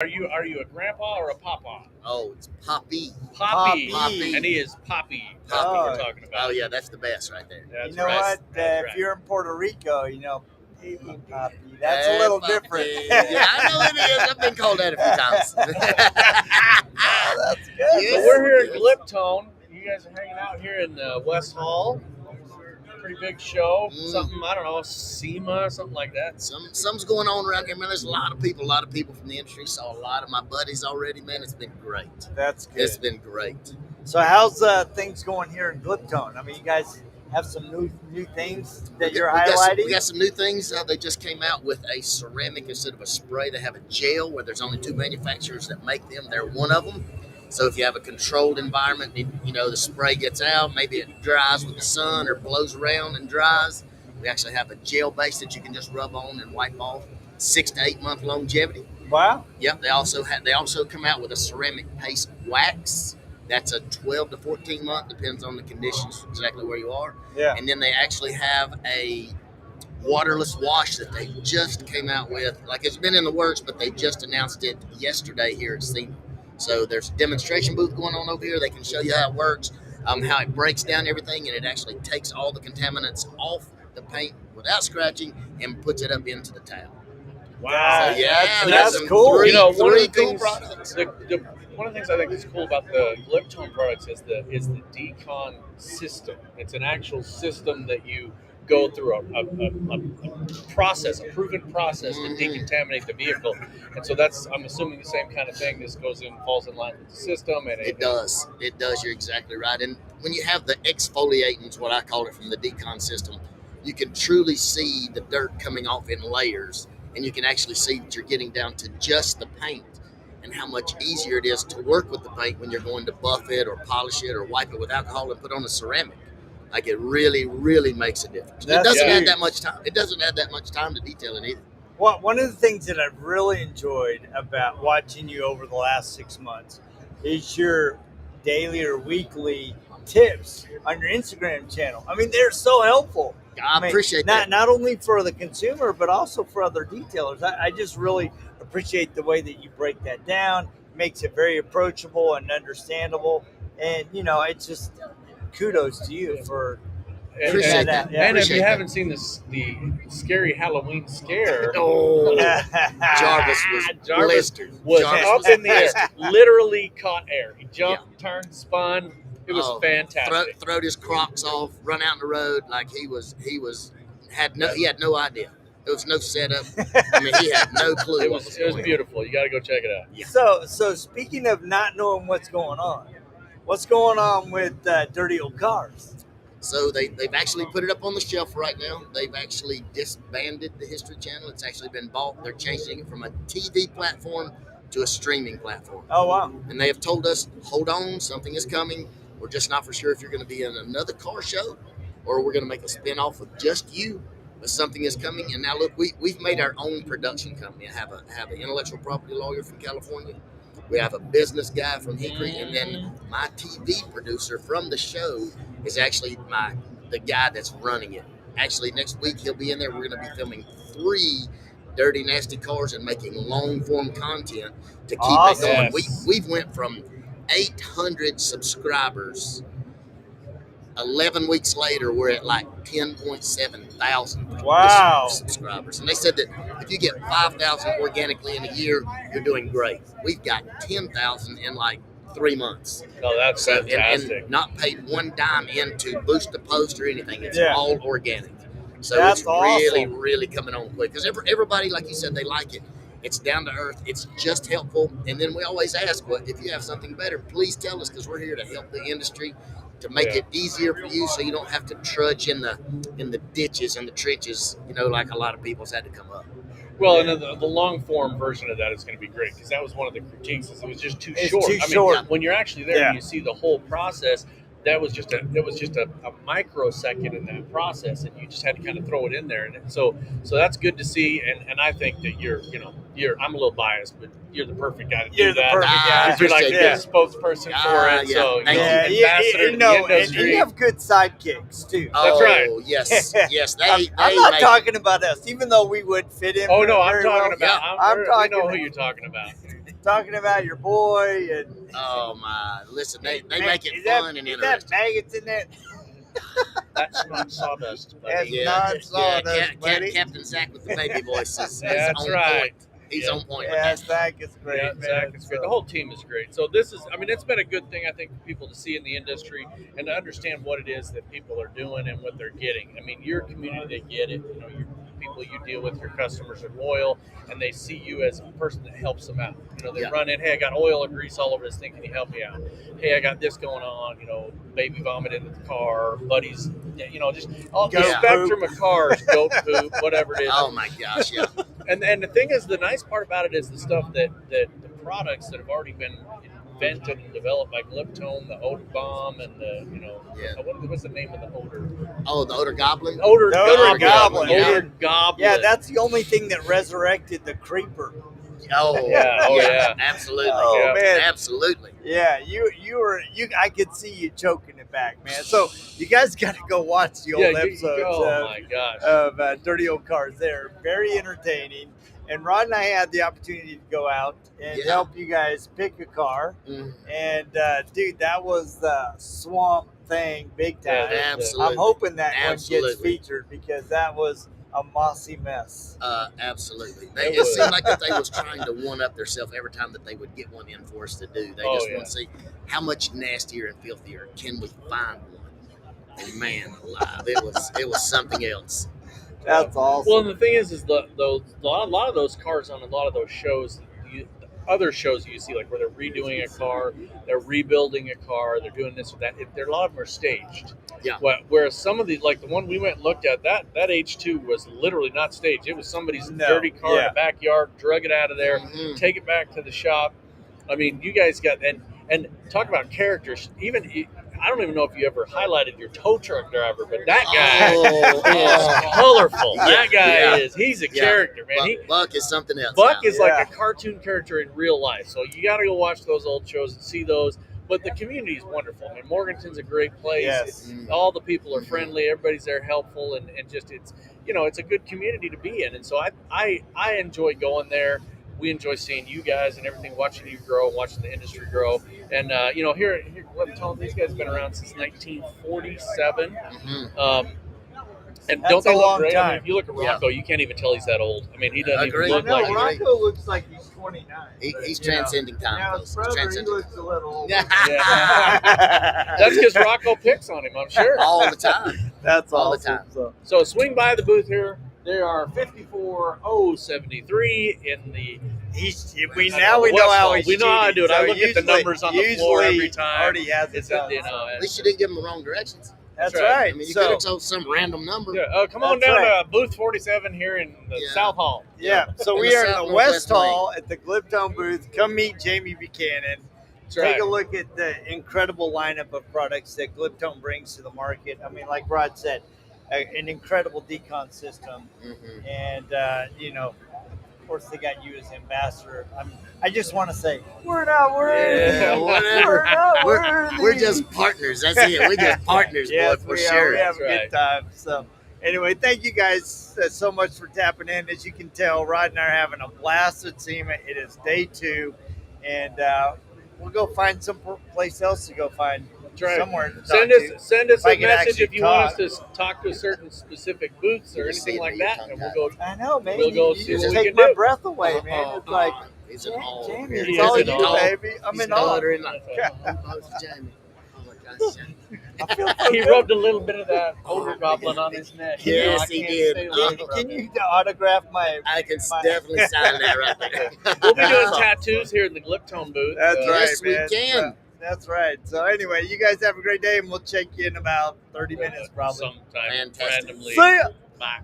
Are you a grandpa or a papa? Oh, it's Poppy. Poppy. Poppy. And he is Poppy. That's Poppy. what we're talking about. Oh yeah, that's the best right there. That's You know right. what? That's If right. you're in Puerto Rico, hey, Poppy, that's a little Poppy. different. Yeah, I know it is. I've been called that a few times. Oh, that's good. So we're here at Gliptone. You guys are hanging out here in West Hall. Pretty big show. Something, I don't know, SEMA, something like that. Something's going on around here, man. There's a lot of people from the industry. Saw a lot of my buddies already, man. It's been great. That's good. It's been great. So how's things going here in Gliptone? I mean, you guys have some new things that you're highlighting? We got some new things. They just came out with a ceramic instead of a spray. They have a gel where there's only 2 manufacturers that make them. They're one of them. So if you have a controlled environment, the spray gets out, maybe it dries with the sun or blows around and dries. We actually have a gel base that you can just rub on and wipe off. 6 to 8 month longevity. Wow. Yep. They also come out with a ceramic paste wax. That's a 12 to 14 month, depends on the conditions, exactly where you are. Yeah. And then they actually have a waterless wash that they just came out with. Like, it's been in the works, but they just announced it yesterday here at SEMA. So there's a demonstration booth going on over here. They can show you how it works, how it breaks down everything, and it actually takes all the contaminants off the paint without scratching and puts it up into the towel. Wow. So, yeah, that's cool. Three one of the cool things, products. One of the things I think is cool about the Gliptone products is the decon system. It's an actual system that you go through a process, a proven process to decontaminate the vehicle. And so I'm assuming the same kind of thing. This falls in line with the system. And it does. You're exactly right. And when you have the exfoliating, is what I call it, from the decon system, you can truly see the dirt coming off in layers, and you can actually see that you're getting down to just the paint and how much easier it is to work with the paint when you're going to buff it or polish it or wipe it with alcohol and put on a ceramic. Like, it really, really makes a difference. It doesn't add that much time. It doesn't add that much time to detail it either. Well, one of the things that I've really enjoyed about watching you over the last 6 months is your daily or weekly tips on your Instagram channel. I mean, they're so helpful. I appreciate that. Not only for the consumer, but also for other detailers. I just really appreciate the way that you break that down. It makes it very approachable and understandable. And, it's just kudos to you for appreciate that. And if you haven't seen the scary Halloween scare, Jarvis was up in the air, literally caught air. He jumped, turned, spun. It was fantastic. Throwed his Crocs off, run out on the road like he had no idea. There was no setup. I mean, he had no clue. It was beautiful. You got to go check it out. Yeah. So speaking of not knowing what's going on with Dirty Old Cars? So they've actually put it up on the shelf right now. They've actually disbanded the History Channel. It's actually been bought. They're changing it from a TV platform to a streaming platform. Oh, wow. And they have told us, hold on, something is coming. We're just not for sure if you're going to be in another car show or we're going to make a spin-off with just you. But something is coming. And now, look, we've made our own production company. I have an intellectual property lawyer from California. We have a business guy from Hickory, and then my TV producer from the show is actually the guy that's running it. Actually, next week he'll be in there. We're going to be filming 3 dirty, nasty cars and making long-form content to keep it going. Yes. We've went from 800 subscribers. 11 weeks later, we're at like 10.7 thousand subscribers. And they said that if you get 5,000 organically in a year, you're doing great. We've got 10,000 in like 3 months. Oh, that's fantastic. And not paid one dime in to boost the post or anything. It's all organic. So that's it's really, awesome. really coming on quick. Because everybody, like you said, they like it. It's down to earth. It's just helpful. And then we always ask, well, if you have something better, please tell us, because we're here to help the industry, to make it easier for you so you don't have to trudge in the ditches and the trenches, like a lot of people's had to come up. Well, and the long form version of that is going to be great, because that was one of the critiques, is it was just too short. Short. When you're actually there and you see the whole process, it was just a microsecond in that process, and you just had to kind of throw it in there. And so that's good to see. And I think that I'm a little biased, but you're the perfect guy to do that. The perfect guy. You're like the spokesperson for it. So ambassador to the industry. And you have good sidekicks too. That's right. Yes. I'm not talking about us, even though we would fit in. Oh no, I'm talking about. I'm talking. We know who you're talking about. talking about your boy and Oh my! Listen, they Man, make it is fun that, and is that interesting. maggots in that? That's not sawdust, That's buddy. not sawdust, buddy. Captain Zach with the baby voice is That's on right. point. He's Yeah. on point with Yeah, that. Zach is great, Yeah, man. Zach is great. The whole team is great. So this is, I mean, it's been a good thing, I think, for people to see in the industry and to understand what it is that people are doing and what they're getting. I mean, your community, they get it. You know, your people you deal with, your customers are loyal, and they see you as a person that helps them out. You know, they Yeah. run in, hey, I got oil or grease all over this thing. Can you help me out? Hey, I got this going on. You know, baby vomit in the car, buddies. You know, just all the Goat spectrum of cars, goat poop, whatever it is. Oh my gosh, yeah. And the thing is, the nice part about it is the stuff that the products that have already been invented and developed by Gliptone, the odor bomb, and the Yeah. what's the name of the odor? Oh, the odor goblin. Odor The odor goblin. goblin, Odor goblin. Yeah, that's the only thing that resurrected the creeper. Oh Yeah, oh, yeah. absolutely. Oh Yeah. man, Absolutely. yeah, you I could see you choking it back, man. So you guys got to go watch the old yeah. episodes Oh my gosh. of Dirty Old Cars. They're very entertaining. And Rod and I had the opportunity to go out and Yeah. help you guys pick a car. Mm, And dude, that was the swamp thing, big time. Yeah, absolutely. I'm hoping that one Absolutely. gets featured because that was a mossy mess. Absolutely. It It was. seemed like that they was trying to one up themselves every time that they would get one in for us to do. They Oh, just yeah. want to see how much nastier and filthier can we find one. And man alive, it was something else. That's awesome. Well, and the thing is a lot of those cars on a lot of those shows, other shows you see, like where they're redoing a car, they're rebuilding a car, they're doing this or that. A lot of them are staged. Yeah. Whereas some of the, like the one we went and looked at, that H2 was literally not staged. It was somebody's No, dirty car in yeah. the backyard, drug it out of there, Mhm. take it back to the shop. I mean, you guys got and talk about characters. I don't even know if you ever highlighted your tow truck driver, but that guy is colorful. Yeah, That guy yeah. he's a Yeah. character, man. Buck is something else. Buck now. is like Yeah. a cartoon character in real life, so you got to go watch those old shows and see those. But the community is wonderful. I mean, Morganton's a great place. Yes. All the people are friendly. Everybody's there helpful, and just it's a good community to be in. And so I enjoy going there. We enjoy seeing you guys and everything, watching you grow, watching the industry grow. And here at Gliptone, these guys have been around since 1947. Mhm. And That's don't they a look long great? I mean, time. if you look at Rocco, you can't even tell he's that old. I mean, he doesn't Agreed. even I look know like Right. Rocco looks like he's 29. He's but, you know, transcending time. Now folks. his He's brother, he transcending looks a little older. Yeah. That's because Rocco picks on him, I'm sure. all the time. That's all the awesome. time. So, So swing by the booth here. There are 54073 in the. we know how he's We know how I do it. I cheating, look at the so numbers on the floor usually every time. Already has it It's done, At least you didn't give them the wrong directions. That's right. right. I mean, you So, could have told some random number. Yeah, come on That's down right. to booth 47 here in the Yeah. South Hall. yeah. So In we the are in South the West Northwest Lane. Hall at the Gliptone booth. Come meet Jamie Buchanan. That's Take right. a look at the incredible lineup of products that Gliptone brings to the market. I mean, like Rod said, an incredible decon system. Mhm. And, of course, they got you as ambassador. I just want to say, we're not worthy. Yeah, whatever. We're not worthy. We're just partners. That's it. We're just partners, Yes, boy, for we sure. are. We have a That's good time. So, anyway, thank you guys so much for tapping in. As you can tell, Rod and I are having a blast at SEMA. It is day 2, and we'll go find some place else to go find That's right. somewhere. To Send talk us to. send us If I a could message actually if you want talk. us to talk to certain specific booths or Just anything see like it, that, you and we'll tongue go. I know, man. We'll go you see just what we take can my do. breath away, man. It's like, He's an all. Jamie, He it's is all an you, all. baby. I'm He's in awe. stuttering like, oh, Jamie. Oh my gosh, Jamie. I feel so He good. rubbed a little bit of that odor goblin on his neck. Yes, I he can't did. stay away from Can it. you autograph my? I can My- definitely sign that right there. We'll be doing tattoos here in the Gliptone booth. That's right, Yes, we man. can. So, that's right. So anyway, you guys have a great day, and we'll check you in about 30 minutes, probably. Sometime Fantastic. randomly. See ya. Bye.